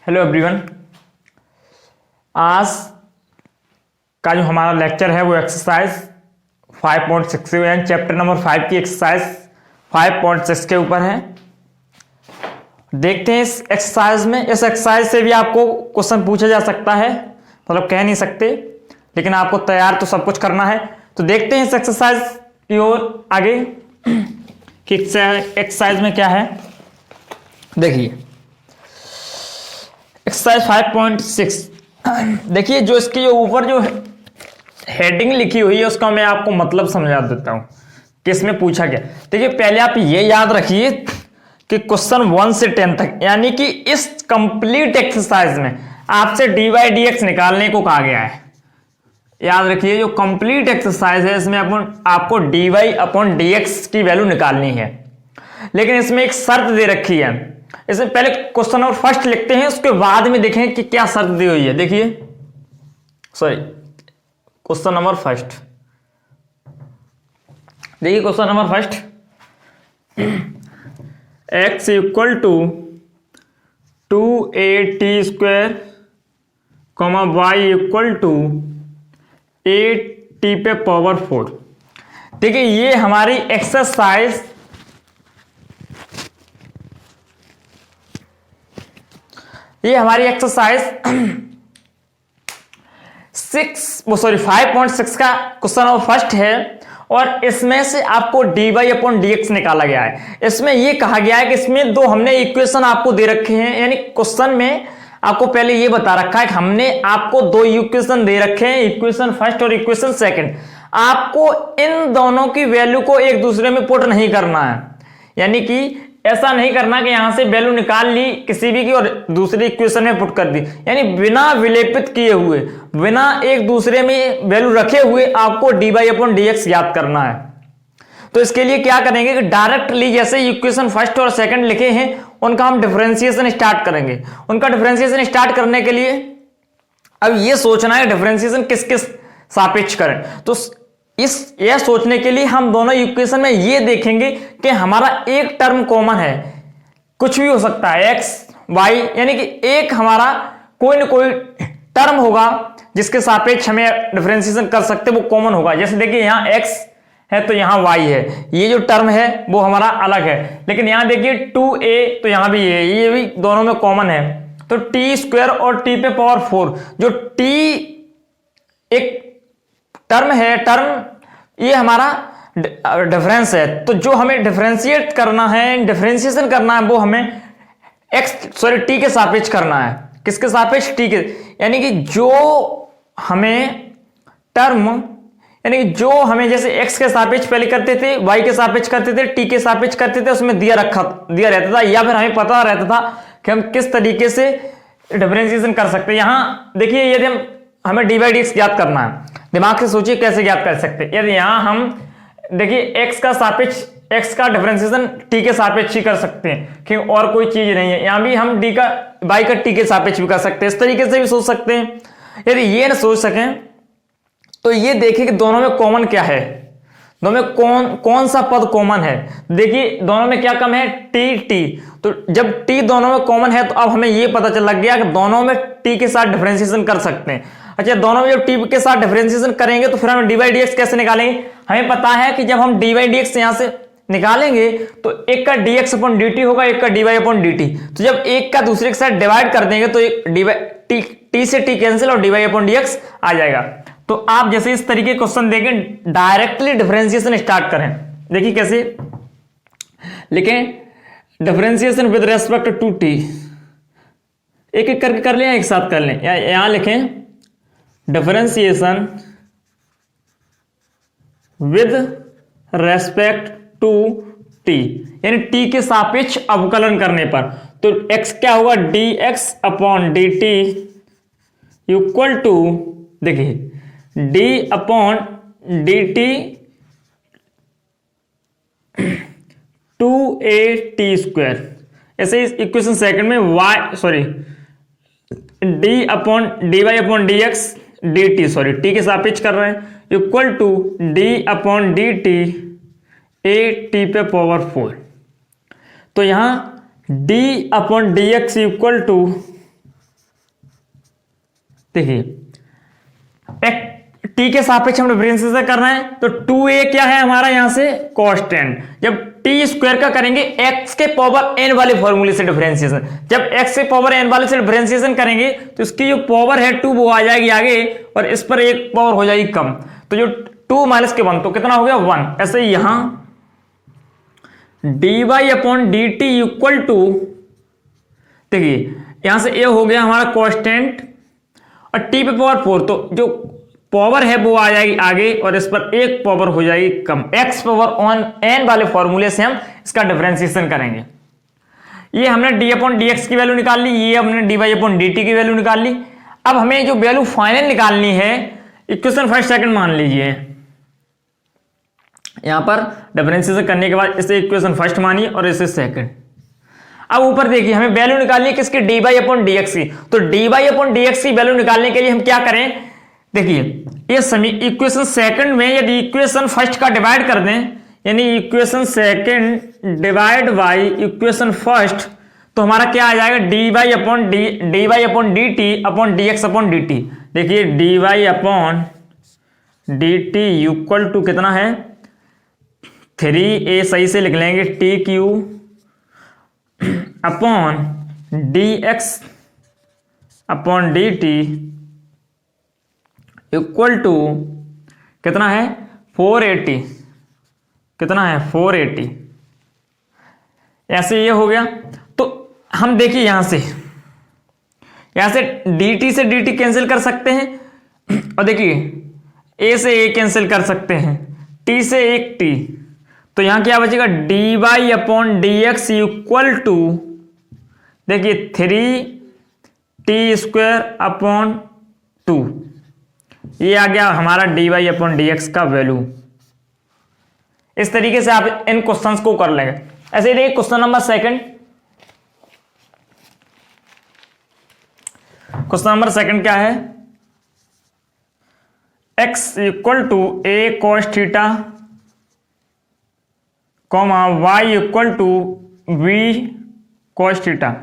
Hello everyone. आज का जो हमारा लेक्चर है वो एक्सरसाइज 5.6 चैप्टर नंबर 5 की एक्सरसाइज 5.6 के ऊपर है। देखते हैं इस एक्सरसाइज में। इस एक्सरसाइज से भी आपको क्वेश्चन पूछा जा सकता है, मतलब कह नहीं सकते, लेकिन आपको तैयार तो सब कुछ करना है। तो देखते हैं इस एक्सरसाइज की ओर आगे कि एक्सरसाइज में क्या है। देखिए एक्सरसाइज 5.6 देखिए, जो इसके ऊपर जो हेडिंग लिखी हुई है उसका मैं आपको मतलब समझा देता हूं कि इसमें पूछा क्या। देखिए पहले आप ये याद रखिए कि क्वेश्चन 1 से 10 तक, यानी कि इस कंप्लीट एक्सरसाइज में आपसे dy dx निकालने को कहा गया है। याद रखिए जो कंप्लीट एक्सरसाइज है इसमें आपको dy/dx की वैल्यू निकालनी है, लेकिन इसमें एक शर्त दे रखी है। इसमें पहले क्वेश्चन नंबर फर्स्ट लिखते हैं, उसके बाद में देखें कि क्या शर्त दी हुई है। देखिए क्वेश्चन नंबर फर्स्ट, देखिए question number first, x equal to 2at² y equal to 8t⁴। देखिए ये हमारी एक्सरसाइज एक्सरसाइज 5.6 का क्वेश्चन नंबर फर्स्ट है, और इसमें से आपको dy/dx निकाला गया है। इसमें यह कहा गया है कि इसमें दो हमने इक्वेशन आपको दे रखे हैं, यानी क्वेश्चन में आपको पहले यह बता रखा है कि हमने आपको दो इक्वेशन दे रखे हैं, इक्वेशन फर्स्ट और इक्वेशन सेकंड। आपको इन दोनों की वैल्यू को एक दूसरे में पुट नहीं करना है, यानी कि ऐसा नहीं करना कि यहां से वैल्यू निकाल ली किसी भी की और दूसरी इक्वेशन में पुट कर दी, यानी बिना विलेपित किए हुए, बिना एक दूसरे में वैल्यू रखे हुए आपको dy/dx याद करना है। तो इसके लिए क्या करेंगे कि डायरेक्टली जैसे इक्वेशन फर्स्ट और सेकंड लिखे हैं उनका हम डिफरेंशिएशन स्टार्ट करेंगे। उनका डिफरेंशिएशन स्टार्ट करने के लिए अब ये सोचना है डिफरेंशिएशन किस किस सापेक्ष करें। तो यह सोचने के लिए हम दोनों इक्वेशन में ये देखेंगे कि हमारा एक टर्म कॉमन है, कुछ भी हो सकता है x y, यानी कि एक हमारा कोई ना कोई टर्म होगा जिसके सापेक्ष हमें डिफरेंशिएशन कर सकते, वो कॉमन होगा। जैसे देखिए यहाँ x है तो यहाँ y है, ये जो टर्म है वो हमारा अलग है, लेकिन यहाँ देखिए 2a तो यहाँ भी ये भी दोनों में कॉमन है। तो t² और t⁴, जो t एक टर्म है, ये हमारा डिफरेंस है। तो जो हमें डिफरेंशिएट करना है, डिफरेंशिएशन करना है, वो हमें t के सापेक्ष करना है। किसके सापेक्ष? t के, यानी कि जो हमें टर्म, यानी कि जो हमें जैसे x के सापेक्ष पहले करते थे, y के सापेक्ष करते थे, t के सापेक्ष करते थे, उसमें दिया रहता था, या फिर हमें पता रहता था कि हम किस तरीके से डिफरेंशिएशन कर सकते हैं। यहां देखिए यदि हमें dy/dx ज्ञात करना है, दिमाग से सोचिए कैसे ज्ञात कर सकते हैं। यदि यहां हम देखिए x का डिफरेंशिएशन t के सापेक्ष ही कर सकते हैं, क्योंकि और कोई चीज नहीं है। यहां भी हम y का t के सापेक्ष भी कर सकते हैं, इस तरीके से भी सोच सकते हैं। यदि ये ना सोच सकें तो ये देखिए कि दोनों में कॉमन क्या है, दोनों में कौन सा पद कॉमन है। देखिए दोनों में क्या कम है? t। तो जब t दोनों में कॉमन है तो अब हमें ये पता चल लग गया कि दोनों में t के साथ डिफरेंशिएशन कर सकते हैं। अच्छा, दोनों में जब t के साथ डिफरेंशिएशन करेंगे तो फिर हम dy/dx कैसे निकालेंगे? हमें पता है कि जब हम dy/dx यहां से निकालेंगे तो एक का dx/dt होगा, एक का dy/dt। तो जब एक का दूसरे के साथ डिवाइड कर देंगे तो t से t कैंसिल और dy/dx आ जाएगा। तो आप जैसे इस तरीके क्वेश्चन देखें, डायरेक्टली डिफरेंशिएशन स्टार्ट करें। देखिए कैसे लिखें, differentiation with respect to t। एक एक करके कर लें या एक साथ कर लें, यहां लिखें differentiation with respect to t, यानी t के सापेक्ष अवकलन करने पर। तो x क्या होगा? dx/dt इक्वल टू, देखिए d/dt 2at²। ऐसे इस इक्वेशन सेकंड में dy/dx dt, t के सापेक्ष कर रहे हैं, इक्वल टू d/dt at⁴। तो यहां d/dx इक्वल टू देखिए टी के सापेक्ष हम डिफरेंशिएशन कर रहे हैं, तो 2a क्या है हमारा यहां से कांस्टेंट। जब टी स्क्वायर का करेंगे x के पावर n वाले फॉर्मूले से डिफरेंशिएशन, जब x के पावर n वाले से डिफरेंशिएशन करेंगे तो इसकी जो पावर है 2 वो आ जाएगी आगे और इस पर एक पावर हो जाएगी कम, तो जो 2 माइनस के 1 तो कितना हो गया 1। ऐसे ही यहां dy/dt इक्वल टू, देखिए यहां से a हो गया हमारा कांस्टेंट और t पे पावर 4, तो जो पावर है वो आ जाएगी आगे और इस पर एक पावर हो जाएगी कम। x पावर ऑन n वाले फॉर्मूले से हम इसका डिफरेंशिएशन करेंगे। ये हमने d/dx की वैल्यू निकाल ली, ये हमने dy/dt की वैल्यू निकाल ली। अब हमें जो वैल्यू फाइनल निकालनी है इक्वेशन फर्स्ट सेकंड मान लीजिए, यहां पर डिफरेंशिएशन करने के बाद इसे इक्वेशन फर्स्ट मानिए और इसे सेकंड। अब ऊपर देखिए हमें वैल्यू निकालनी है किसकी, dy/dx की। तो dy/dx की वैल्यू निकालने के लिए हम क्या करें, देखिए ये इक्वेशन सेकंड में यदि इक्वेशन फर्स्ट का डिवाइड कर दें, यानी equation second divide by equation first, तो हमारा क्या आ जाएगा dy/dt/dx/dt। देखिए dy/dt इक्वल टू कितना है 3a, सही से लिख लेंगे tq upon dx/dt equal to कितना है 480, कितना है 480। ऐसे ये हो गया। तो हम देखिए यहां से dt से dt कैंसिल कर सकते हैं और देखिए a से a कैंसिल कर सकते हैं, t से एक t, तो यहां क्या बचेगा dy/dx इक्वल टू देखिए 3t² 2। ये आ गया हमारा dy/dx का वैल्यू। इस तरीके से आप इन क्वेश्चंस को कर लेंगे। ऐसे ही देखिए question number second, question number second क्या है, x equal to a cos theta comma y equal to b cos theta.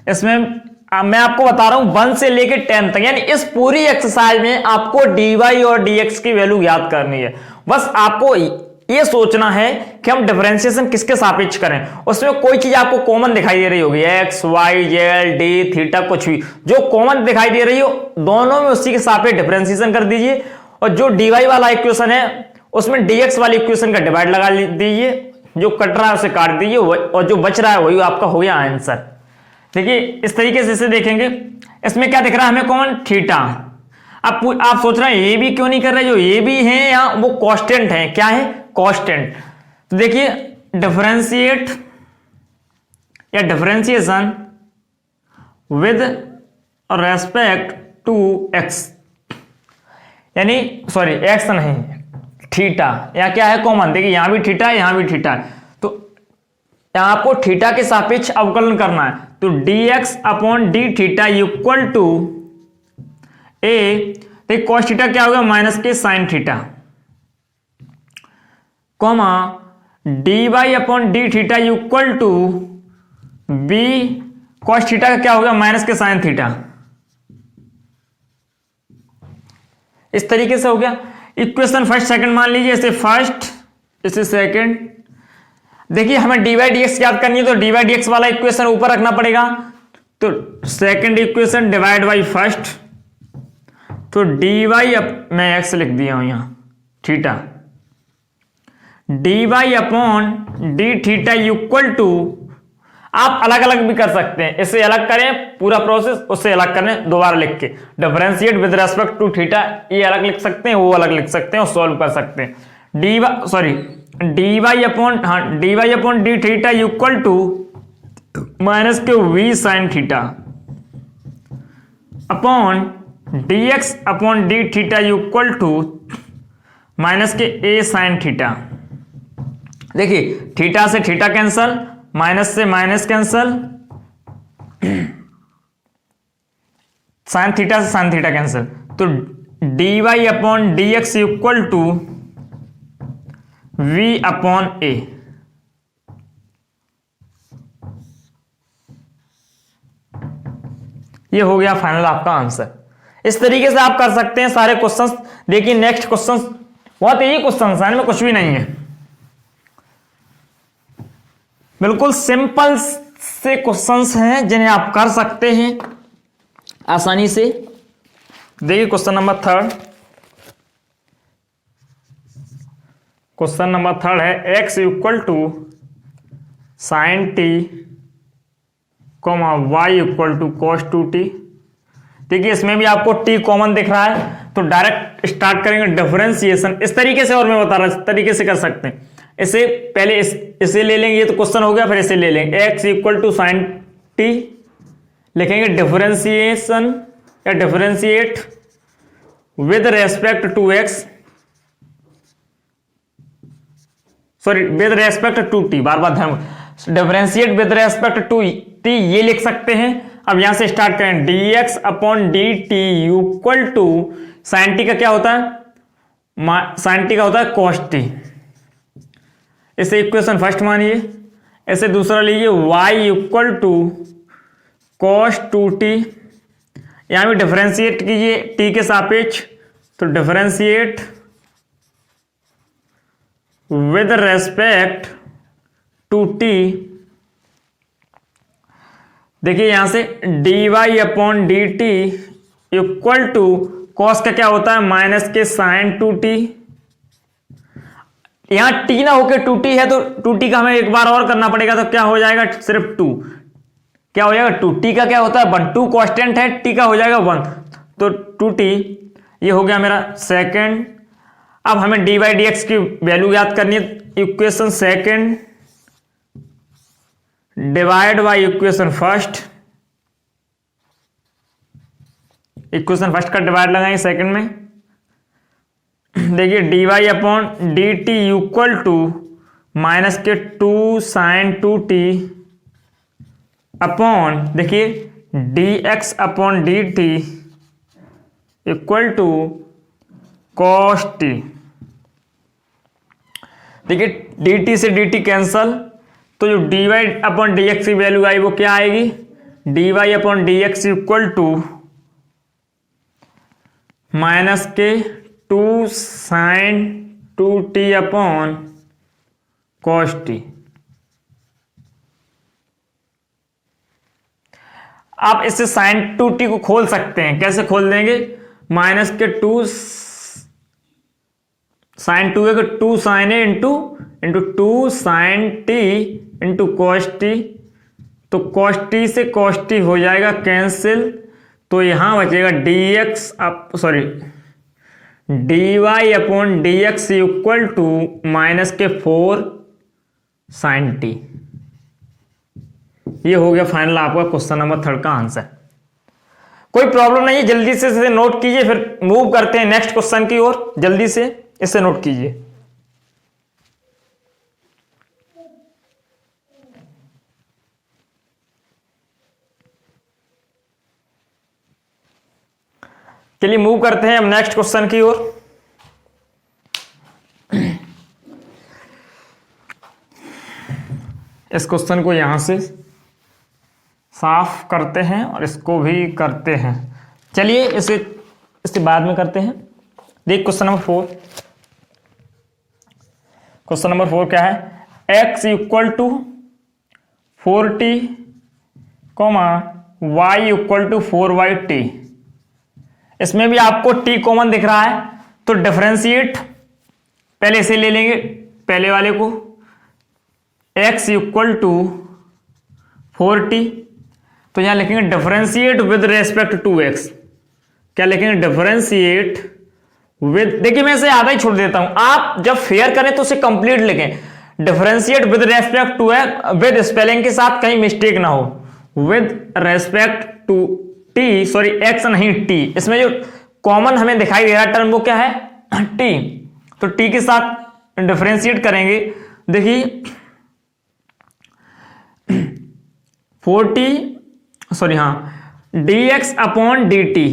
इसमें मैं आपको बता रहा हूं 1 से लेकर 10 तक, यानी इस पूरी एक्सरसाइज में आपको dy और dx की वैल्यू याद करनी है। बस आपको ये सोचना है कि हम डिफरेंशिएशन किसके सापेक्ष करें। उसमें कोई चीज आपको कॉमन दिखाई दे रही होगी, x y z d theta, कुछ भी जो कॉमन दिखाई दे रही हो दोनों में उसी के सापेक्ष डिफरेंशिएशन कर दीजिए और जो dy वाला इक्वेशन है उसमें dx वाली इक्वेशन का डिवाइड लगा दीजिए, जो कट रहा है उसे काट दीजिए और जो बच रहा है वही आपका हो गया आंसर। देखिए इस तरीके से इसे देखेंगे। इसमें क्या दिख रहा है हमें कॉमन थीटा। अब आप सोच रहे हैं ये भी क्यों नहीं कर रहे, जो ये भी है या वो कांस्टेंट है, क्या है कांस्टेंट। तो देखिए डिफरेंशिएट या differentiation with respect to X, यानी सॉरी एक्स नहीं थीटा, या क्या है कॉमन। देखिए यहां भी थीटा है यहां भी थीटा है, तो यहां आपको थीटा के सापेक्ष अवकलन करना है। तो dx/d theta equal to a, देखिए cos थीटा क्या होगा माइनस के sine theta, comma dy/d theta equal to b cos theta का क्या होगा माइनस के साइन थीटा। इस तरीके से हो गया। इक्वेशन फर्स्ट सेकंड मान लीजिए, इसे फर्स्ट इसे सेकंड। देखिए हमें dy/dx याद करनी है, तो dy/dx वाला इक्वेशन ऊपर रखना पड़ेगा। तो second equation divide by first, तो dy मैं x लिख दिया हूं यहां theta, dy/d theta equal to, आप अलग अलग भी कर सकते हैं, इसे अलग करें पूरा प्रोसेस, उससे अलग करें दोबारा लिख के, differentiate with respect to theta ये अलग लिख सकते हैं, वो अलग लिख सकते हैं और सॉल्व कर सकते हैं। dy/d theta equal to minus के v sine theta upon dx/d theta equal to minus के a साइन थीटा। देखिए थीटा से थीटा कैंसल, माइनस से माइनस कैंसल, साइन थीटा से साइन थीटा कैंसल, तो dy/dx इक्वल टू v/a। ये हो गया फाइनल आपका आंसर। इस तरीके से आप कर सकते हैं सारे क्वेश्चंस। देखिए नेक्स्ट क्वेश्चन बहुत इजी क्वेश्चन है, इनमें कुछ भी नहीं है, बिल्कुल सिंपल से क्वेश्चंस हैं जिन्हें आप कर सकते हैं आसानी से। देखिए question number third, question number third है x equal to sine t comma y equal to cos two t. देखिए इसमें भी आपको t कॉमन दिख रहा है, तो डायरेक्ट स्टार्ट करेंगे डिफरेंशिएशन इस तरीके से, और मैं बता रहा हूं इस तरीके से कर सकते हैं। इसे पहले इसे ले लेंगे, ये तो क्वेश्चन हो गया, फिर इसे ले लेंगे x equal to sine t, लिखेंगे डिफरेंशिएशन या differentiate with respect to x, sorry with respect to t, बार बार ध्यान, differentiate with respect to t ये लिख सकते हैं। अब यहां से स्टार्ट करें, dx upon dt equal to sine t का क्या होता है, साइन टी का होता है कॉस टी। इसे इक्वेशन फर्स्ट मानिए, ऐसे दूसरा लीजिए y equal to cos two t, यहां भी डिफरेंशिएट कीजिए t के सापेक्ष, तो differentiate with respect to t. देखिए यहां से dy upon d t equal to cos का क्या होता है माइनस के साइन टू टी, यहां t ना होके टू टी है तो टू टी का हमें एक बार और करना पड़ेगा, तो क्या हो जाएगा सिर्फ टू, क्या हो जाएगा टू, टी का क्या होता है वन, टू कॉन्स्टेंट है, टी का हो जाएगा वन, तो टू टी, ये हो गया मेरा सेकेंड। अब हमें डी बाई डी एक्स की वैल्यू याद करनी है, equation second divide by equation first, equation first का डिवाइड लगाएंगे सेकंड में। देखिए d y upon d t equal to minus के two sine two t upon, देखिए d x upon d t equal to cos t. देखिए d t से d t cancel, तो जो d y upon d x की value आई वो क्या आएगी, d y upon d x equal to minus के two sine two t upon cos t. आप इससे साइन टू टी को खोल सकते हैं, कैसे खोल देंगे, माइनस के टू साइन टू है two sine A into two sine t into cos t, तो कॉस टी से कॉस टी हो जाएगा कैंसिल, तो यहां बचेगा d x sorry d y upon d x equal to minus के फोर साइन टी। ये हो गया फाइनल आपका क्वेश्चन नंबर थर्ड का आंसर। कोई प्रॉब्लम नहीं है, जल्दी से इसे नोट कीजिए, फिर मूव करते हैं नेक्स्ट क्वेश्चन की ओर। जल्दी से इसे नोट कीजिए। चलिए मूव करते हैं अब नेक्स्ट क्वेश्चन की ओर। इस क्वेश्चन को यहां से साफ करते हैं और इसको भी करते हैं। चलिए इसे बाद में करते हैं। देख question number four, question number four क्या है, x equal to 4t comma y equal to 4yt। इसमें भी आपको t कॉमन दिख रहा है, तो डिफरेंशिएट पहले इसे ले लेंगे, पहले वाले को, x इक्वल टू 4t, तो यहां लिखेंगे differentiate with respect to x। क्या लिखेंगे, डिफरेंशिएट विद, देखिए मैं इसे आधा ही छोड़ देता हूं, आप जब फेयर करें तो उसे कंप्लीट लिखें। Differentiate with respect to x, with spelling के साथ कहीं मिस्टेक ना हो, with respect to t, sorry x नहीं t, इसमें जो कॉमन हमें दिखाई दे रहा टर्म वो क्या है t, तो t के साथ डिफरेंशिएट करेंगे। देखिए 4t सॉरी हाँ dx अपॉन dt,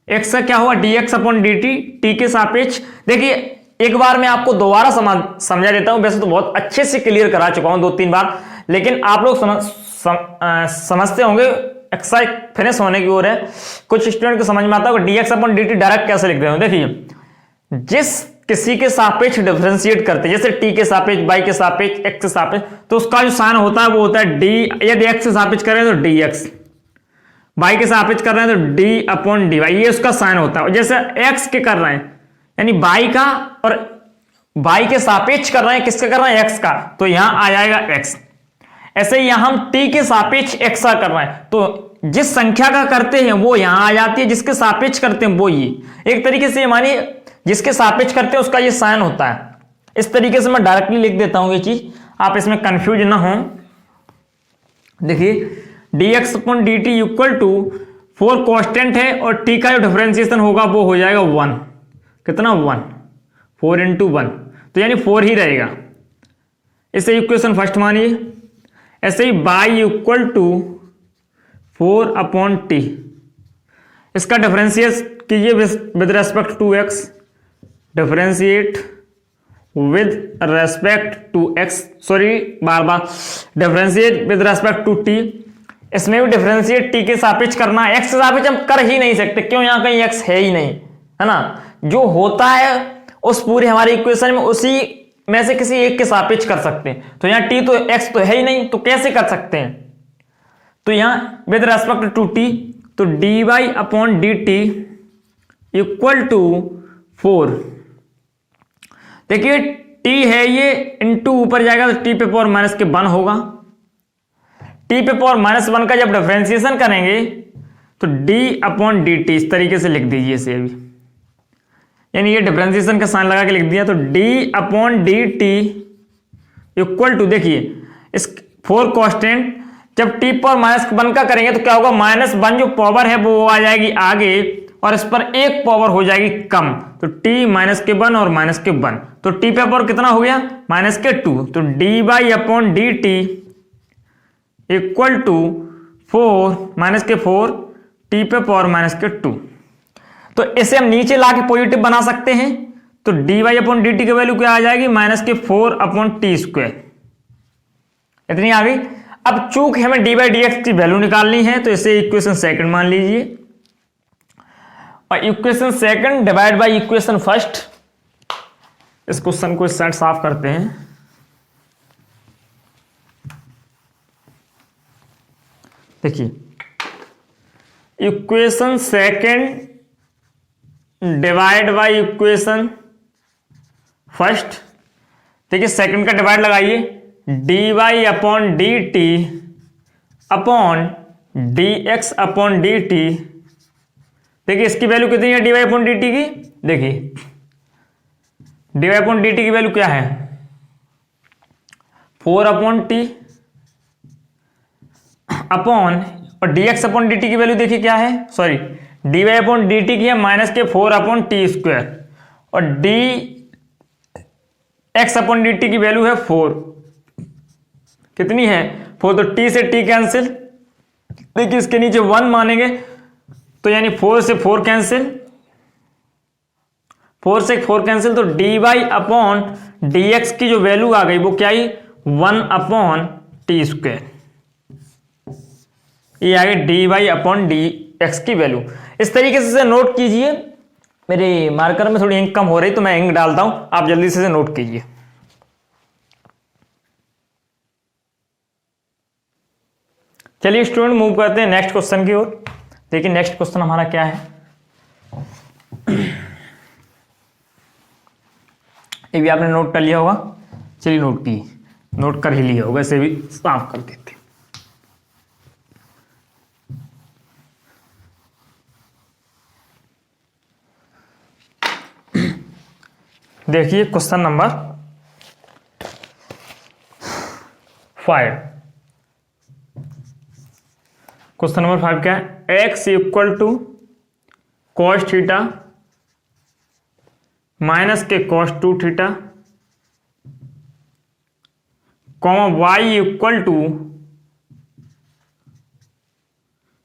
x का क्या हुआ dx अपॉन dt, t के सापेक्ष। देखिए एक बार मैं आपको दोबारा समझा देता हूं, वैसे तो बहुत अच्छे से क्लियर करा चुका हूं 2-3 बार, लेकिन आप लोग समझते होंगे एक्सरसाइज फिनिश होने की ओर है। कुछ स्टूडेंट को समझ में आता है dx अपॉन dt डायरेक्ट कैसे लिख रहे हो। देखिए जिस किसी के सापेक्ष डिफरेंशिएट करते हैं, जैसे t के सापेक्ष, y के सापेक्ष, x के सापेक्ष, तो उसका जो साइन होता है वो होता है d। यदि x से सापेक्ष कर रहे हैं तो dx, y के सापेक्ष कर रहे हैं तो d अपॉन dy, ये उसका साइन होता है। और जैसे x के कर रहे हैं यानी y का, और y के सापेक्ष कर रहे हैं, किसका कर रहे हैं, x का, तो यहां आ जाएगा x। ऐसे ही यहां हम t के सापेक्ष x का कर रहे हैं तो जिस संख्या का करते हैं वो यहां आ जाती है, जिसके सापेक्ष करते हैं वो ये। एक तरीके से मानिए जिसके सापेक्ष करते हैं उसका ये साइन होता है। इस तरीके से मैं डायरेक्टली लिख देता हूं ये चीज, आप इसमें कंफ्यूज ना हो। देखिए dx upon dt equal to 4 constant है और t का जो डिफरेंशिएशन होगा वो हो जाएगा 1। कितना 1, 4 इंटू 1, तो यानी 4 ही रहेगा। इसे इक्वेशन फर्स्ट मानिए। ऐसे ही y equal to 4 upon t, इसका डिफरेंशिएट कीजिए with respect to x, differentiate with respect to x, sorry बार बार differentiate with respect to t। इसमें भी डिफरेंशिएट t के सापेक्ष करना है, x के सापेक्ष हम कर ही नहीं सकते, क्यों, यहाँ कहीं x है ही नहीं, है ना। जो होता है उस पूरे हमारे इक्वेशन में उसी में से किसी एक के सापेक्ष कर सकते हैं। तो यहाँ t तो x तो है ही नहीं, तो कैसे कर सकते हैं, तो यहाँ विद रेस्पेक्ट टू t, तो dy upon dt equal to 4। देखिए t है ये, इंटू ऊपर जाएगा तो t पे पावर माइनस के 1 होगा। t पे पावर माइनस 1 का जब डिफरेंशिएशन करेंगे तो d अपॉन dt, इस तरीके से लिख दीजिए इसे अभी, यानी ये डिफरेंशिएशन का साइन लगा के लिख दिया। तो d upon dt equal to, देखिए इस 4 कांस्टेंट जब t पावर माइनस 1 का करेंगे तो क्या होगा, -1 जो पावर है वो आ जाएगी आगे और इस पर एक पावर हो जाएगी कम, तो t माइनस के 1 और माइनस के 1, तो t पे पावर कितना हो गया, माइनस के 2, तो dy upon dt equal to 4 minus के 4 t पे पावर माइनस के 2। तो इसे हम नीचे ला के पॉजिटिव बना सकते हैं, तो dy अपॉन dt की वैल्यू क्या आ जाएगी, माइनस के 4 अपॉन टी स्क्वायर, इतनी आ गई। अब चूंकि हमें dy dx की वैल्यू निकालनी है तो इसे इक्वेशन सेकंड मान लीजिए, और equation second divide by equation first. इस क्वेश्चन को इस साइड साफ करते हैं। देखिए equation second divide by equation first. देखिए सेकंड का डिवाइड लगाइए, dy upon d T upon d x upon d T. देखिए इसकी वैल्यू कितनी है dy अपॉन डी टी की, देखिए dy अपॉन डी टी की वैल्यू क्या है, 4 अपॉन टी अपॉन, और dx अपॉन डी टी की वैल्यू देखिए क्या है, sorry dy upon d T की है माइनस के 4 अपॉन टी स्क्वायर, और dx अपॉन डी टी की वैल्यू है 4, कितनी है 4, तो t से t कैंसिल। देखिए इसके नीचे 1 मानेंगे तो यानी 4 से 4 कैंसिल, 4 से 4 कैंसिल, तो dy अपॉन dx की जो वैल्यू आ गई वो क्या आई, 1 अपॉन टी स्क्वायर। ये आ गई dy अपॉन dx की वैल्यू। इस तरीके से नोट कीजिए। मेरे मार्कर में थोड़ी इंक कम हो रही तो मैं इंक डालता हूं, आप जल्दी से नोट कीजिए। चलिए स्टूडेंट मूव करते हैं नेक्स्ट क्वेश्चन की ओर। देखिए नेक्स्ट क्वेश्चन हमारा क्या है, ये भी आपने नोट कर लिया होगा। चलिए नोट कर ही लिया होगा, इसे भी साफ कर देते। देखिए क्वेश्चन नंबर 5। क्वेश्चन नंबर 5 क्या है, x equal to cos theta minus के cos 2 theta comma y equal to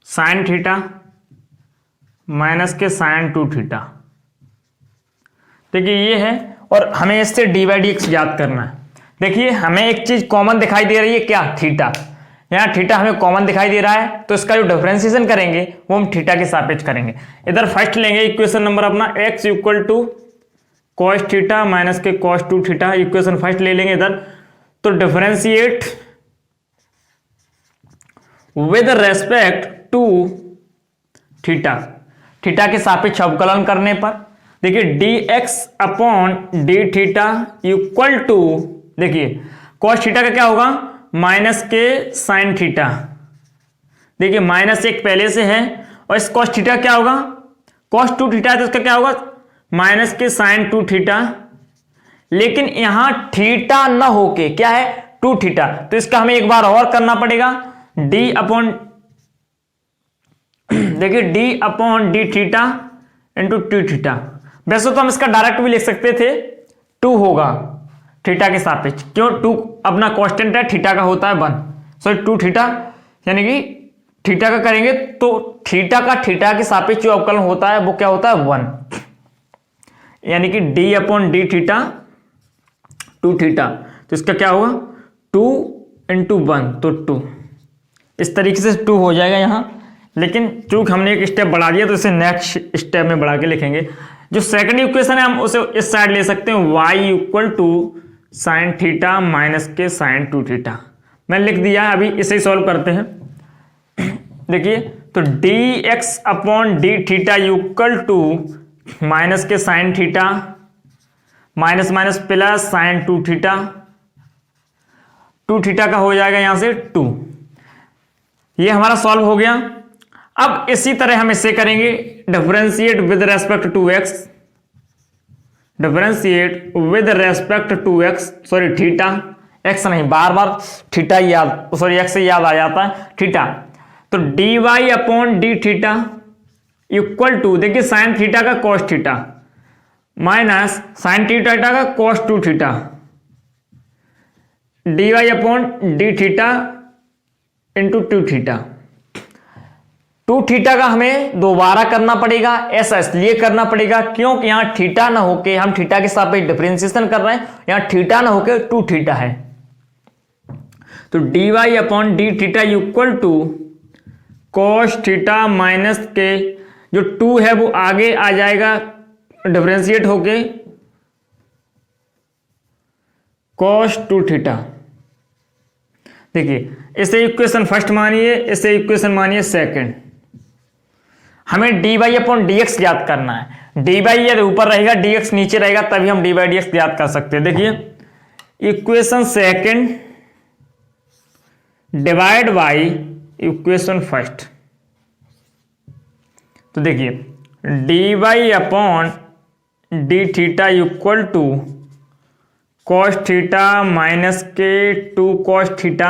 sine theta minus के साइन 2 थीटा। देखिए ये है और हमें इससे dy dx याद करना है। देखिए हमें एक चीज कॉमन दिखाई दे रही है, क्या, थीटा, यहाँ थीटा हमें कॉमन दिखाई दे रहा है, तो इसका जो डिफरेंशिएशन करेंगे वो हम थीटा के सापेक्ष करेंगे। इधर फर्स्ट लेंगे इक्वेशन नंबर अपना x equal to cos theta minus के कॉस 2 थीटा, इक्वेशन फर्स्ट ले लेंगे इधर। तो differentiate with respect to theta, theta के सापेक्ष अवकलन करने पर देखिए dx upon d theta equal to, देखिए कॉस थीटा का क्या होगा माइनस के साइन थीटा, देखिए माइनस एक पहले से है, और इस कॉस थीटा क्या होगा कॉस 2 थीटा है, तो इसका क्या होगा माइनस के साइन 2 थीटा, लेकिन यहां थीटा न होके क्या है 2 थीटा, तो इसका हमें एक बार और करना पड़ेगा डी अपॉन, देखिए D upon d theta into 2 theta. वैसे तो हम इसका डायरेक्ट भी लिख सकते थे 2 होगा थीटा के सापेक्ष, क्यों 2 अपना कांस्टेंट है, थीटा का होता है 1, सॉरी 2 थीटा, यानी कि थीटा का करेंगे तो थीटा का थीटा के सापेक्ष जो अवकलन होता है वो क्या होता है 1, यानी कि D upon d theta 2 theta, तो इसका क्या होगा 2 इंटू 1 तो 2, इस तरीके से 2 हो जाएगा यहां, लेकिन चूंकि हमने एक स्टेप बढ़ा दिया तो इसे नेक्स्ट स्टेप में बढ़ा के लिखेंगे। जो सेकंड इक्वेशन है हम उसे इस साइड ले सकते हैं y equal to sine theta minus के साइन 2 थीटा, मैं लिख दिया है, अभी इसे सॉल्व करते हैं। देखिए तो dx upon d theta equal to minus के sine theta minus minus plus sine 2 theta, 2 theta का हो जाएगा यहां से 2, ये हमारा सॉल्व हो गया। अब इसी तरह हम इसे करेंगे differentiate with respect to x, differentiate with respect to x, sorry theta, x नहीं बार बार थीटा याद, सॉरी x से याद आ जाता है थीटा, तो dy upon d theta equal to, देखिए साइन थीटा का cos theta minus sine theta का cos 2 theta, dy upon d theta into 2 theta. 2 theta का हमें दोबारा करना पड़ेगा, ऐसा इसलिए करना पड़ेगा क्योंकि यहां थीटा ना होके हम थीटा के सापेक्ष डिफरेंशिएशन कर रहे हैं, यहां थीटा ना होके 2 थीटा है, तो dy upon d theta equal to cos theta minus के जो 2 है वो आगे आ जाएगा डिफरेंशिएट होके कॉस 2 थीटा। देखिए इसे इक्वेशन फर्स्ट मानिए, इसे इक्वेशन मानिए सेकंड, हमें dy अपॉन dx याद करना है, dy यदि ऊपर रहेगा dx नीचे रहेगा तभी हम dy dx याद कर सकते हैं। देखिए equation second divide by equation first, तो देखिए dy upon d theta equal to cos theta minus के 2 cos theta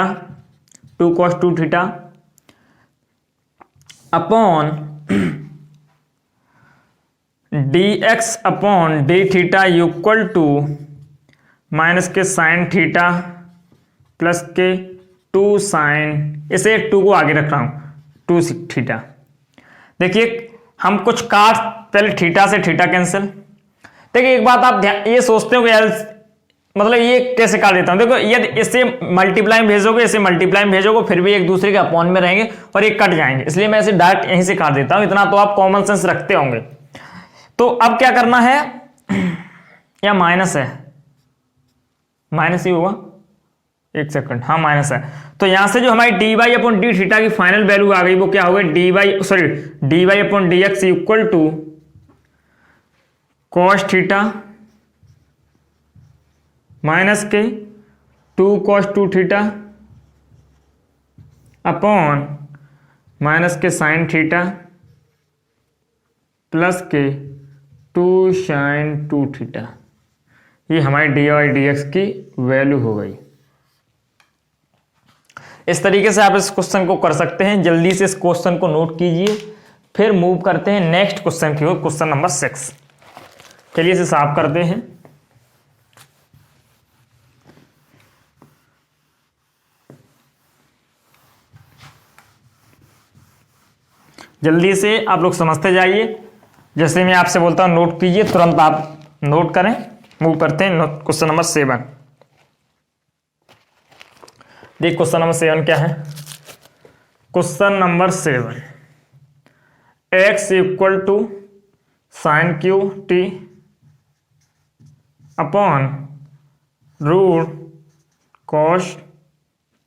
2 cos 2 theta upon dx upon d theta equal to minus के साइन थीटा प्लस के 2 साइन, इसे 2 को आगे रख रहा हूं 2 थीटा। देखिए हम कुछ काट, पहले थीटा से थीटा कैंसिल। देखिए एक बात आप ध्यान ये सोचते हो कि यार मतलब ये कैसे काट देता हूं, देखो यदि इसे मल्टीप्लाई में भेजोगे इसे मल्टीप्लाई में भेजोगे फिर भी एक दूसरे के अपॉन में रहेंगे और ये कट जाएंगे, इसलिए मैं इसे डायरेक्ट यहीं से काट देता हूं, इतना तो आप कॉमन सेंस रखते होंगे। तो अब क्या करना है, या माइनस है, माइनस ही होगा, एक सेकंड, हाँ माइनस है, तो यहां से जो हमारी d y upon d theta की फाइनल वैल्यू आ गई वो क्या होगा d y upon d x equal to cos theta minus के 2 cos 2 थीटा अपॉन माइनस के साइन थीटा प्लस के 2 sin 2 थीटा। ये हमारी डी वाई डी एक्स की वैल्यू हो गई। इस तरीके से आप इस क्वेश्चन को कर सकते हैं। जल्दी से इस क्वेश्चन को नोट कीजिए, फिर मूव करते हैं नेक्स्ट क्वेश्चन की ओर, क्वेश्चन नंबर 6। चलिए इसे साफ करते हैं। जल्दी से आप लोग समझते जाइए, जैसे मैं आपसे बोलता हूं नोट कीजिए, तुरंत आप नोट करें। मूव करते हैं क्वेश्चन नंबर 7। देख क्वेश्चन नंबर 7 क्या है। Question number 7, x equal to sine cube t upon root cos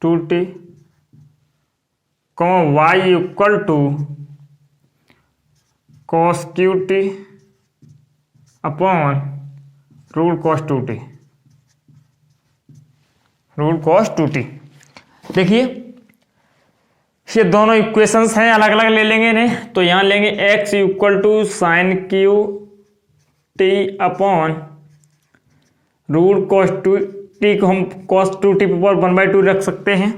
2t, y equal to cos cube t upon root cos 2t, root cos 2t। देखिए ये दोनों equations हैं, अलग अलग ले लेंगे इन्हें। तो यहां लेंगे x equal to sine cube t upon root cos 2t को हम कॉस 2t पर 1/2 रख सकते हैं,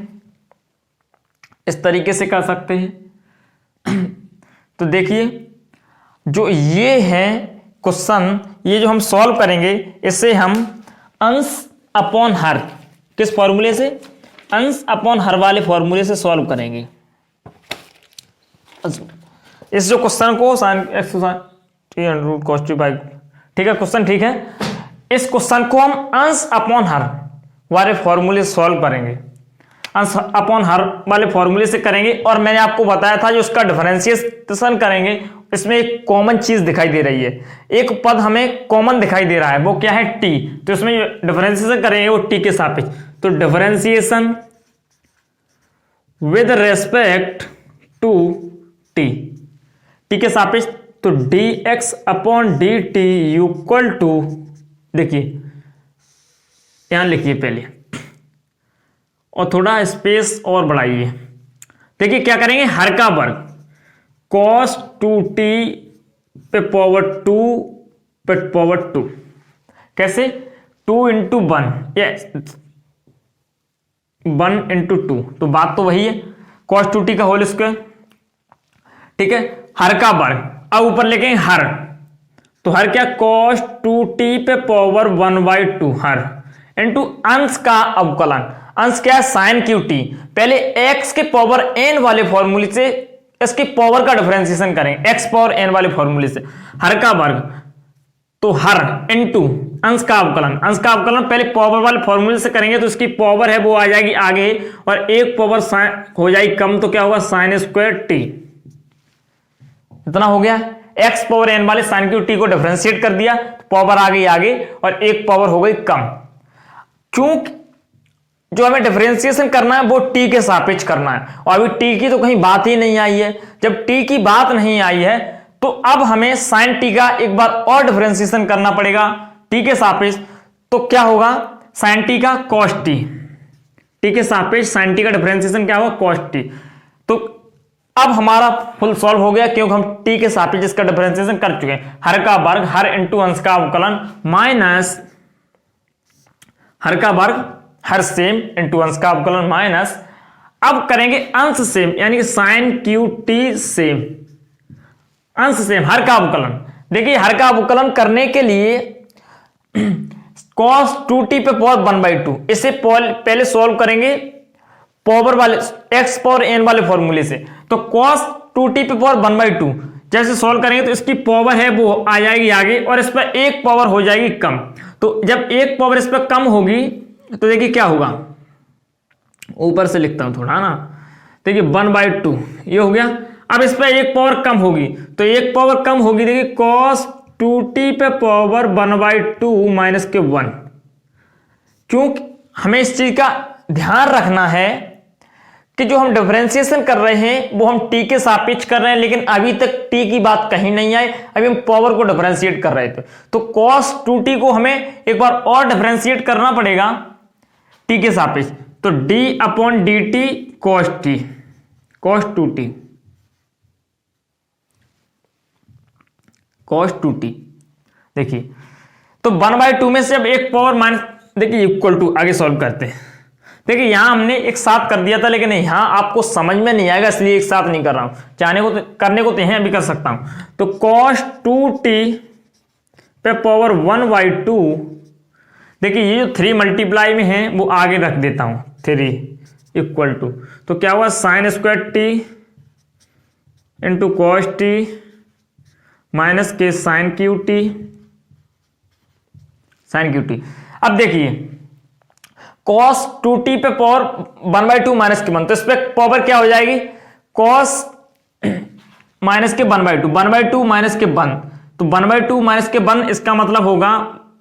इस तरीके से कर सकते हैं। तो देखिए जो ये है क्वेश्चन, ये जो हम सॉल्व करेंगे इसे हम अंश अपॉन हर, किस फॉर्मूले से, अंश अपॉन हर वाले फॉर्मूले से सॉल्व करेंगे। इस जो क्वेश्चन को sine x sine root cos 2 by, ठीक है क्वेश्चन ठीक है। इस क्वेश्चन को हम अंश अपॉन हर वाले फॉर्मूले से सॉल्व करेंगे, अंश अपॉन हर वाले फॉर्मूले से करेंगे। और मैंने आपको बताया था जो उसका डिफरेंशिएशन करेंगे इसमें एक कॉमन चीज दिखाई दे रही है, एक पद हमें कॉमन दिखाई दे रहा है, वो क्या है टी। तो इसमें डिफरेंशिएशन करेंगे वो टी के सापेक्ष। तो differentiation with respect to t, t के सापेक्ष। तो d x upon d t equal to, देखिए यहां लिखिए पहले और थोड़ा स्पेस और बढ़ाइए। देखिए क्या करेंगे, हर का वर्ग cos 2t पे पावर 2 पे पावर 2, कैसे 2 इंटू 1, यस 1 इंटू 2, तो बात तो वही है cos 2t का होल स्क्वायर, ठीक है। हर का वर्ग, अब ऊपर लेके हर, तो हर क्या cos 2t पे पावर 1/2 हर इंटू अंश का अवकलन, अंश क्या है साइन क्यू टी। पहले x के पावर n वाले फॉर्मूले से इसकी पावर का डिफरेंशिएशन करेंगे, x पावर n वाले फॉर्मूले से। हर का वर्ग, तो हर इंटू अंश का अवकलन, अंश का अवकलन पहले पावर वाले फॉर्मूले से करेंगे तो इसकी पावर है वो आ जाएगी आगे, और एक पावर साइन हो जाएगी कम, तो क्या होगा साइन स्क्वायर टी। इतना हो गया, x पावर n वाले साइन क्यू टी को डिफरेंशिएट कर दिया, पावर आ गई आगे और एक पावर हो गई कम। क्योंकि जो हमें डिफरेंशिएशन करना है वो t के सापेक्ष करना है, और अभी t की तो कहीं बात ही नहीं आई है। जब t की बात नहीं आई है तो अब हमें sin t का एक बार और डिफरेंशिएशन करना पड़ेगा t के सापेक्ष। तो क्या होगा sin t का cos t, t के सापेक्ष sin t का डिफरेंशिएशन क्या होगा cos t। तो अब हमारा फुल सॉल्व हो गया क्योंकि हम t के सापेक्ष इसका डिफरेंशिएशन कर चुके हैं। हर का वर्ग, हर इंटू अंश का अवकलन माइनस हर का वर्ग हर सेम इंटू अंश का अवकलन माइनस, अब करेंगे अंश सेम यानी कि साइन क्यू टी सेम, अंश सेम हर का अवकलन। देखिए हर का अवकलन करने के लिए cos 2t पे पावर 1/2, इसे पहले सॉल्व करेंगे पावर वाले x पावर n वाले फॉर्मूले से। तो cos 2t पे पावर 1/2 जैसे सॉल्व करेंगे तो इसकी पावर है वो आ जाएगी आगे और इस पर एक पावर हो जाएगी कम। तो जब एक पावर इस पर कम होगी तो देखिए क्या होगा, ऊपर से लिखता हूं थोड़ा ना, देखिए 1/2 ये हो गया। अब इस पर एक पावर कम होगी, तो एक पावर कम होगी, देखिए cos 2t पे पावर 1/2 माइनस के 1। क्योंकि हमें इस चीज का ध्यान रखना है कि जो हम डिफरेंशिएशन कर रहे हैं वो हम t के सापेक्ष कर रहे हैं, लेकिन अभी तक t की बात कहीं नहीं आई, अभी हम पावर को डिफरेंशिएट कर रहे थे। तो cos 2t को हमें एक बार और डिफरेंशिएट करना पड़ेगा t के सापेक्ष। तो d upon d T cos t, cos 2t, cos 2t। देखिए तो 1/2 में से अब एक पावर माइनस, देखिए इक्वल टू, आगे सॉल्व करते हैं। देखिए यहां हमने एक साथ कर दिया था, लेकिन यहां आपको समझ में नहीं आएगा इसलिए एक साथ नहीं कर रहा हूं, चाहने को करने को तो यहां भी कर सकता हूं। तो cos 2t पे पावर 1/2, देखिए ये जो 3 मल्टीप्लाई में है वो आगे रख देता हूं, 3 इक्वल टू, तो क्या हुआ sine square t into cos t minus के sine cube t, sine cube t. अब देखिए cos 2t पे पावर 1/2 माइनस के 1, तो इस पे पावर क्या हो जाएगी कॉस माइनस के 1/2, 1/2 माइनस के 1, तो 1/2 माइनस के 1 इसका मतलब होगा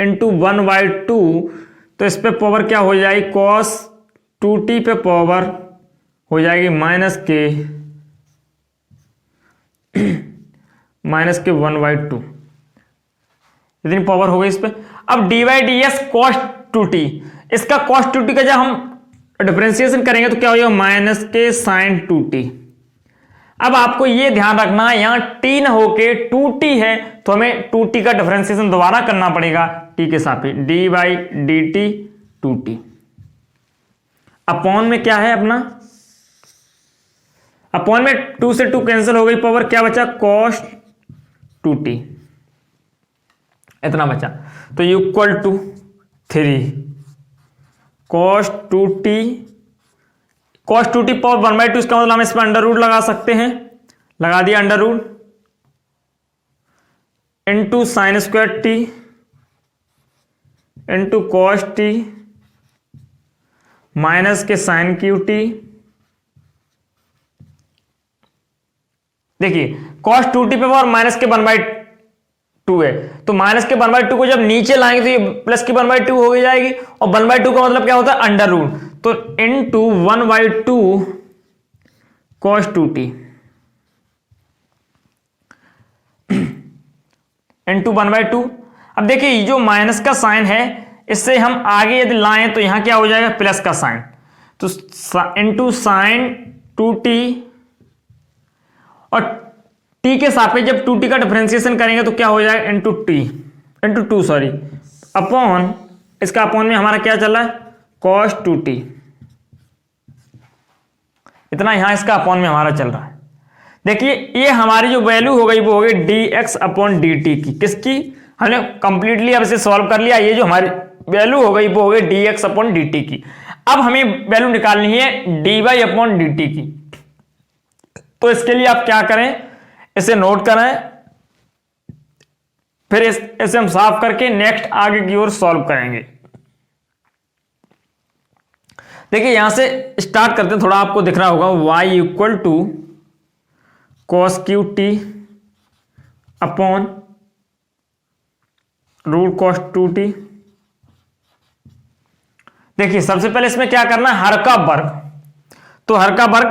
इंटू 1/2, तो इस पे पावर क्या हो जाएगी, कॉस 2t पे पावर हो जाएगी माइनस के 1/2, इतनी पावर हो गई इस पे। अब dy/dx cos 2t, इसका cos 2t का जब हम डिफरेंशिएशन करेंगे तो क्या हो जाएगा, माइनस के sin 2t। अब आपको ये ध्यान रखना है यहां t न होके 2t है, तो हमें 2t का डिफरेंशिएशन दोबारा करना पड़ेगा t के सापेक्ष, dy/dt 2t। अपॉन में क्या है अपना, अपॉन में 2 से 2 कैंसिल हो गई, पावर क्या बचा, cos 2t, इतना बचा, तो equal to 3 cos 2t, cos 2t power 1/2, इसका मतलब हम इसमें अंडर रूट लगा सकते हैं, लगा दिया under root, into sine square t into cos t minus के साइन क्यू टी। देखिए cos 2t पे पावर माइनस के 1/2 है, तो माइनस के 1/2 को जब नीचे लाएंगे तो ये प्लस की 1/2 हो जाएगी, और 1/2 का मतलब क्या होता है, अंडर रूट, तो इनटू 1/2 cos 2t इनटू 1/2। अब देखिए जो माइनस का साइन है इससे हम आगे यदि लाएं तो यहां क्या हो जाएगा, प्लस का साइन, तो इनटू साइन 2t, और t के सापेक्ष जब 2t का डिफरेंशिएशन करेंगे तो क्या हो जाएगा, इंटू 2 सॉरी, अपॉन, इसका अपॉन में हमारा क्या चल रहा है, cos 2t, इतना यहां इसका अपॉन में हमारा चल रहा है। देखिए ये हमारी जो वैल्यू हो गई वो हो गई dx/dt की, किसकी, हमने कंप्लीटली अब इसे सॉल्व कर लिया, ये जो हमारी वैल्यू हो गई वो हो गई dx/dt की। अब हमें वैल्यू निकालनी है dy/dt की, तो इसके लिए आप क्या करें, इसे नोट करें, फिर इसे हम साफ करके नेक्स्ट आगे की ओर सॉल्व करेंगे। देखिए यहां से स्टार्ट करते हैं, थोड़ा आपको दिख रहा होगा, y equal to cos QT upon root cos 2t। देखिए सबसे पहले इसमें क्या करना है, हर का वर्ग, तो हर का वर्ग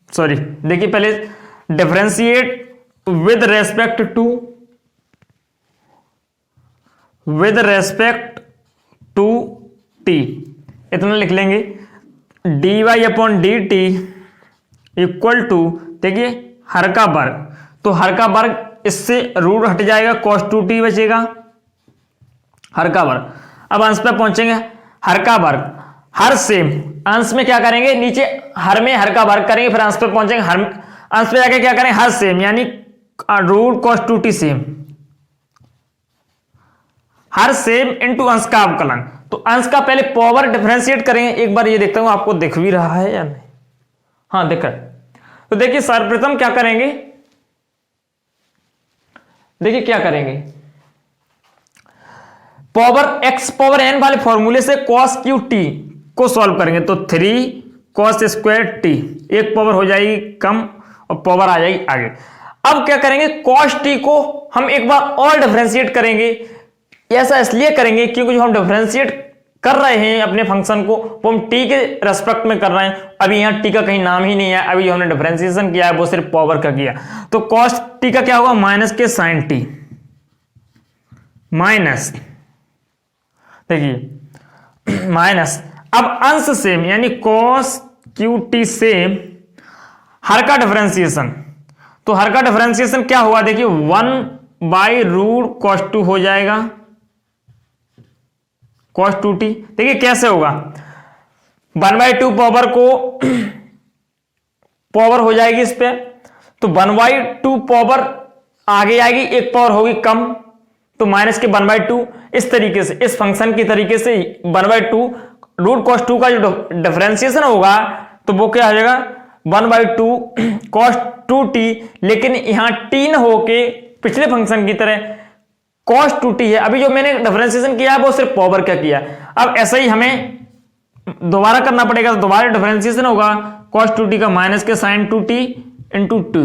सॉरी, देखिए पहले differentiate with respect to t, इतना लिख लेंगे, dy/dt इक्वल टू, देखिए हर का वर्ग, तो हर का वर्ग इससे रूट हट जाएगा, cos 2t बचेगा, हर का वर्ग। अब अंश पे पहुंचेंगे, हर का वर्ग, हर सेम, अंश में क्या करेंगे, नीचे हर में हर का वर्ग करेंगे, फिर अंश पे पहुंचेंगे, हर अंश पे जाके क्या करें, हर सेम, यानी रूट cos 2t सेम, हर सेम इंटू अंश का अवकलन। तो अंश का पहले पावर डिफरेंशिएट करेंगे, एक बार ये देखता हूं आपको दिख भी रहा है या नहीं, हाँ दिख रहा है। तो देखिए सर्वप्रथम क्या करेंगे, देखिए क्या करेंगे, पावर x पावर n वाले फॉर्मूले से cos QT को सॉल्व करेंगे, तो 3 cos स्क्वायर t, एक पावर हो जाएगी कम और पावर आ जाएगी आगे। अब क्या करेंगे, cos t को हम एक बार और डिफरेंशिएट करेंगे, ऐसा इसलिए करेंगे क्योंकि जो हम डिफरेंशिएट कर रहे हैं अपने फंक्शन को वो हम t के रेस्पेक्ट में कर रहे हैं, अभी यहाँ t का कहीं नाम ही नहीं है, अभी जो हमने डिफरेंशिएशन किया है वो सिर्फ पावर का किया, तो cos t का क्या होगा, माइनस के sin t, माइनस, देखिए माइनस, अब अंश सेम यानी cos QT सेम, हर का डिफरेंशिएशन, तो हर का डिफरेंशिएशन क्या हुआ, देखिए 1/रूट cos 2 हो जाएगा, cos 2t, देखिए कैसे होगा, 1/2 पावर को पावर हो जाएगी इस पे, तो 1/2 पावर आगे आएगी, एक पावर होगी कम, तो माइनस के 1/2, इस तरीके से, इस फंक्शन की तरीके से 1/2 रूट cos 2 का जो डिफरेंशिएशन होगा तो वो क्या हो जाएगा, 1/2 cos 2t, लेकिन यहां t न होके पिछले फंक्शन की तरह cos 2t है, अभी जो मैंने डिफरेंशिएशन किया है वो सिर्फ पावर का किया। अब ऐसा ही हमें दोबारा करना पड़ेगा, तो दोबारा डिफरेंशिएशन होगा कॉस टू टी का माइनस के sine two t into two.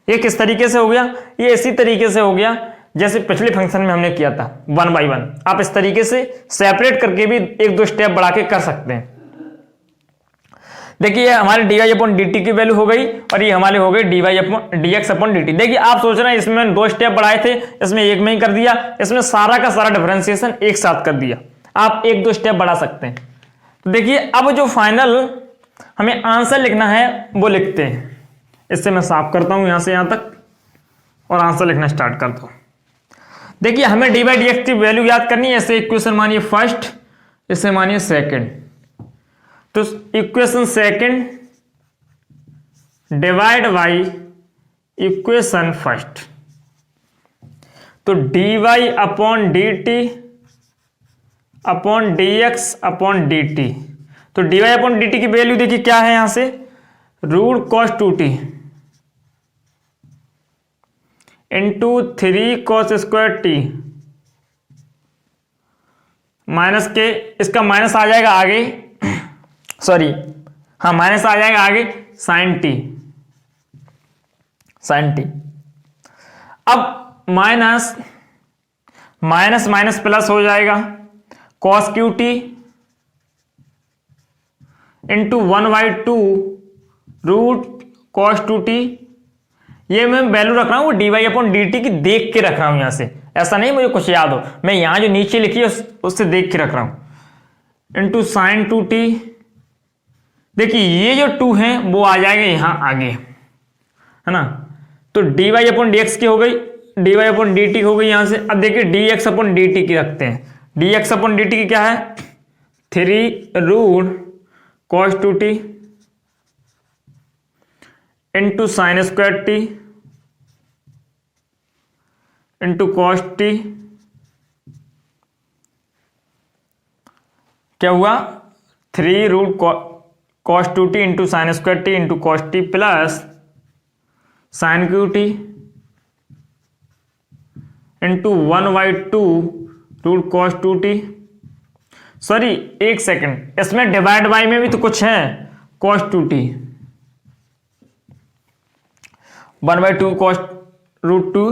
ये किस तरीके से हो गया, ये इसी तरीके से हो गया जैसे पिछले फंक्शन में हमने किया था 1 by 1। आप इस तरीके से सेपरेट करके भी एक दो स्टेप बढ़ा के कर सकते हैं। देखिए हमारे dy अपॉन dt की वैल्यू हो गई और ये हमारे हो गई dx अपॉन dt। देखिए आप सोच रहे हैं इसमें मैंने 2 स्टेप बढ़ाए थे, इसमें एक में ही कर दिया, इसमें सारा का सारा डिफरेंशिएशन एक साथ कर दिया। आप एक दो स्टेप बढ़ा सकते हैं। तो देखिए अब जो फाइनल हमें आंसर लिखना है वो लिखते हैं। इससे मैं साफ करता हूं यहां से यहां तक और आंसर लिखना स्टार्ट करता हूं। देखिए हमें dy dx की वैल्यू याद करनी है। ऐसे इक्वेशन मानिए फर्स्ट, इसे मानिए सेकंड। तो equation second divide by equation first. तो dy upon dt upon dx upon dt। तो dy अपॉन dt की वैल्यू देखिए क्या है यहां से, root cos two t into 3 cos square t minus के, इसका माइनस आ जाएगा आगे, सॉरी हाँ माइनस आ जाएगा आगे साइन टी, साइन टी। अब माइनस माइनस माइनस प्लस हो जाएगा cos cube t into 1/2 root cos two t. ये मैं वैल्यू रख रहा हूं dy अपॉन dt की देख के रख रहा हूं यहां से, ऐसा नहीं मुझे कुछ याद हो, मैं यहां जो नीचे लिखी है उससे देख के रख रहा हूं इंटू साइन टू टी। देखिए ये जो 2 है वो आ जाएगा यहां आगे, है ना। तो dy अपॉन dx की हो गई, dy अपॉन dt हो गई यहां से। अब देखिए dx अपॉन dt की रखते हैं। dx अपॉन dt की क्या है, 3 root cos two t into sine square t into cos t. क्या हुआ, 3 root cos two t into sine square t into cos t plus sine cube t into 1/2 root cos two t. Sorry एक second, इसमें divide by में भी तो कुछ है, cos two t 1/2 cos root 2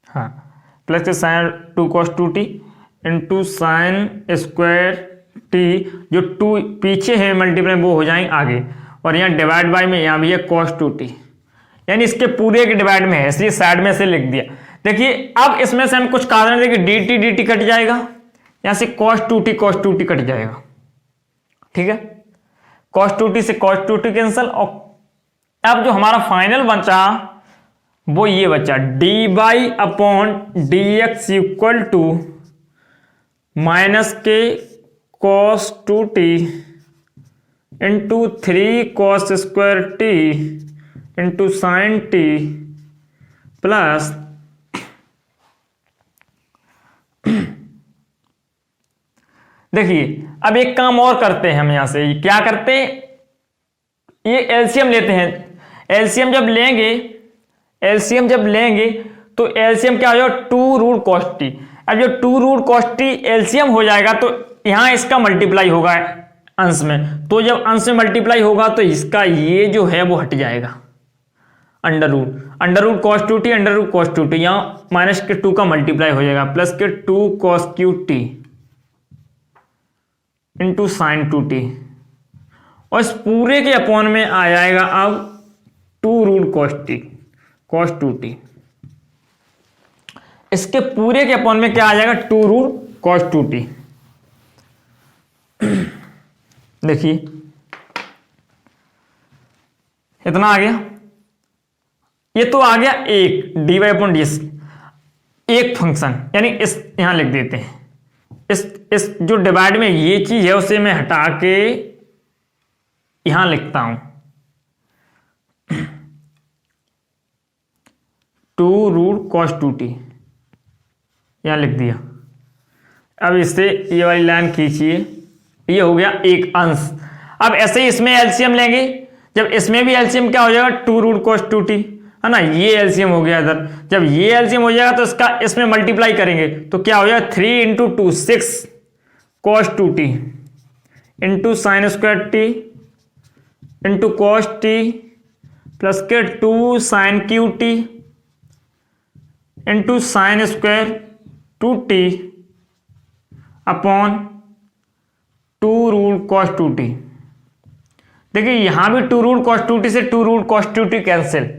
हाँ प्लस के sine 2 cos two t into sine square t, जो 2 पीछे है मल्टीप्लाई वो हो जाएंगे आगे, और यहाँ डिवाइड बाय में यहाँ भी है कॉस टू टी, यानी इसके पूरे के डिवाइड में है इसलिए साइड में से लिख दिया। देखिए अब इसमें से हम कुछ कारण देखिए dt dt कट जाएगा, यहां से cos 2t कट जाएगा, ठीक है। cos 2t से cos 2t कैंसल, और अब जो हमारा फाइनल बचा वो ये बचा dy upon dx equal to minus के cos 2t into 3 cos square t into sine t plus देखिए अब एक काम और करते हैं हम यहां से, क्या करते हैं, ये एलसीएम लेते हैं। एलसीएम जब लेंगे तो एलसीएम क्या हो जाएगा, 2 रूट कॉस टी। अब जो 2 रूट कॉस टी एलसीएम हो जाएगा तो यहां इसका मल्टीप्लाई होगा अंश में, तो जब अंश में मल्टीप्लाई होगा तो इसका ये जो है वो हट जाएगा, under root cos two t under root cos two t, यहां माइनस के 2 का मल्टीप्लाई हो जाएगा प्लस के 2 cos cube t into sine two t, और इस पूरे के अपॉन में आ जाएगा अब 2 रूट कॉस टू टी। इसके पूरे के अपॉन में क्या आ जाएगा, 2 रूट कॉस टू टी। देखिए इतना आ गया, ये तो आ गया एक dy अपॉन ds एक फंक्शन, यानी इस यहां लिख देते हैं, इस जो डिवाइड में ये चीज है उसे मैं हटा के यहां लिखता हूं 2 रूट कॉस टू टी, यहां लिख दिया। अब इससे ये वाली लाइन खींचिए, ये हो गया एक अंश। अब ऐसे ही इसमें एलसीएम लेंगे, जब इसमें भी एलसीएम क्या हो जाएगा, 2 रूट कॉस टू टी, है ना, ये एलसीएम हो गया इधर। जब ये एलसीएम हो जाएगा तो इसका इसमें मल्टीप्लाई करेंगे तो क्या हो जाएगा, 3 into 2 6 cos two t, into sine square t into cos t plus के 2 sine cube t into sine square 2t upon 2 root cos 2t। देखिए यहां भी 2 रूट कॉस 2t से 2 रूट कॉस 2t कैंसिल।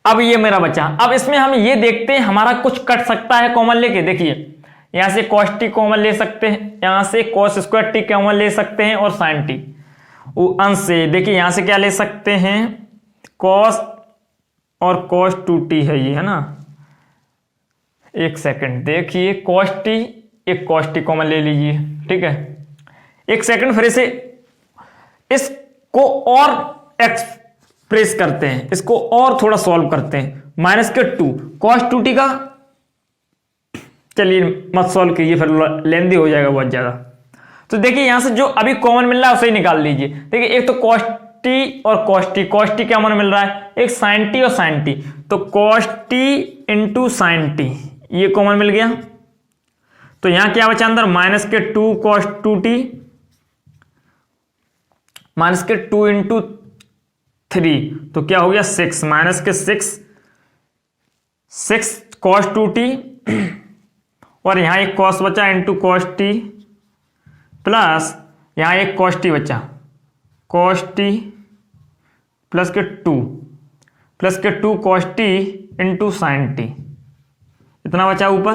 अब ये मेरा बचा। अब इसमें हम ये देखते हैं हमारा कुछ कट सकता है कॉमन लेके। देखिए यहां से cos t कॉमन ले सकते हैं, यहां से cos स्क्वायर t कॉमन ले सकते हैं और sin t अंश से। देखिए यहां से क्या ले सकते हैं, cos और cos 2t है ये, है ना। एक सेकंड देखिए cos t, एक cos t कॉमन ले लीजिए, ठीक है। एक सेकंड फिर से इसको और एक्सप्रेस करते हैं, इसको और थोड़ा सॉल्व करते हैं। माइनस के 2 cos 2t का, चलिए मत सॉल्व कीजिए फिर लेंदी हो जाएगा बहुत ज्यादा। तो देखिए यहां से जो अभी कॉमन मिल रहा है उसे ही निकाल लीजिए। देखिए एक तो cos t और cos t क्या कॉमन मिल रहा है, एक sin t और sin t, तो cos t into sin t ये कॉमन मिल गया। तो यहां क्या बचा अंदर, माइनस के 2 cos 2t माइनस के 2 इंटू 3, तो क्या हो गया 6 माइनस के 6 cos 2t और यहां एक cos बचा इंटू cos t प्लस यहां एक cos t बचा, cos t प्लस के 2 cos t into sin t, इतना बचा ऊपर।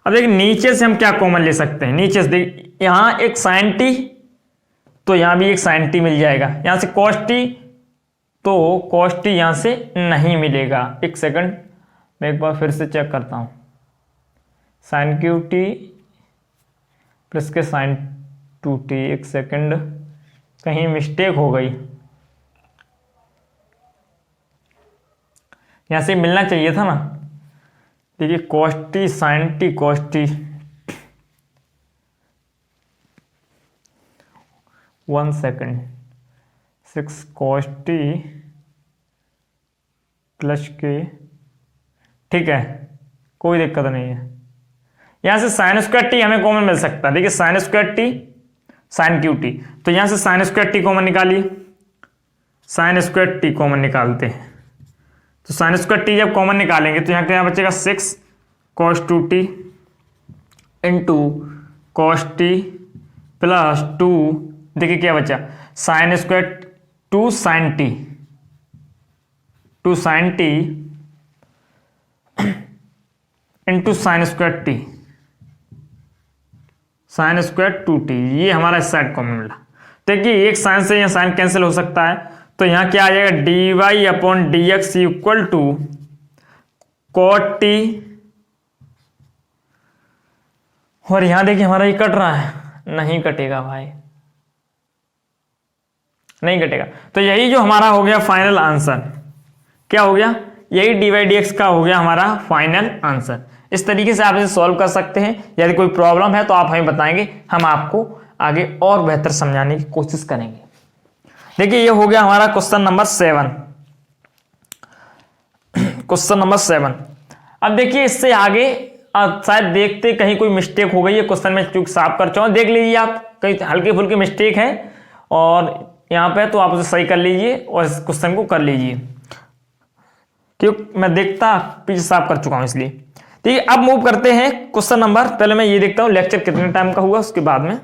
अब देखिए नीचे से हम क्या कॉमन ले सकते हैं, नीचे से देखिए यहां एक sin t, तो यहां भी एक sin t मिल जाएगा। यहां से cos t, तो cos t यहां से नहीं मिलेगा। एक सेकंड मैं एक बार फिर से चेक करता हूं, sin क्यू टी प्लस के sin 2t, एक सेकंड कहीं मिस्टेक हो गई, यहां से मिलना चाहिए था ना। देखिए cos t sin t cos t, 1 second, 6 cos t plus के, ठीक है कोई दिक्कत नहीं है। यहां से साइन स्क्वायर टी हमें कॉमन मिल सकता है। देखिए sine square t sine cube t, तो यहां से साइन स्क्वायर टी कॉमन निकालिए, साइन स्क्वायर टी कॉमन निकालते हैं। तो साइन स्क्वायर टी जब कॉमन निकालेंगे तो यहां क्या बचेगा 6 cos 2t into cos t plus 2, देखिए क्या बचा sine square 2 sin t into sine square t sign square 2t, ये हमारा इस साइड कॉमन मिला। देखिए एक साइन से यहां साइन कैंसिल हो सकता है, तो यहां क्या आ जाएगा dy upon dx equal to cot t, और यहां देखिए हमारा ये कट रहा है, नहीं कटेगा भाई, नहीं कटेगा। तो यही जो हमारा हो गया फाइनल आंसर, क्या हो गया, यही dy/dx का हो गया हमारा फाइनल आंसर। इस तरीके से आप इसे सॉल्व कर सकते हैं। यदि कोई प्रॉब्लम है तो आप हमें बताएंगे, हम आपको आगे और बेहतर समझाने की कोशिश करेंगे। देखिए ये हो गया हमारा क्वेश्चन नंबर 7, क्वेश्चन नंबर 7। अब देखिए इससे आगे शायद देखते कहीं कोई मिस्टेक हो गई है क्वेश्चन में, चूक साफ कर चुका, देख लीजिए आप कहीं हल्की फुल्की मिस्टेक है और यहाँ पे तो आप उसे सही कर लीजिए और इस क्वेश्चन को कर लीजिए, क्योंकि मैं देखता पीछे साफ कर चुका हूं इसलिए। ठीक है अब मूव करते हैं क्वेश्चन नंबर, पहले मैं ये देखता हूं लेक्चर कितने टाइम का हुआ उसके बाद में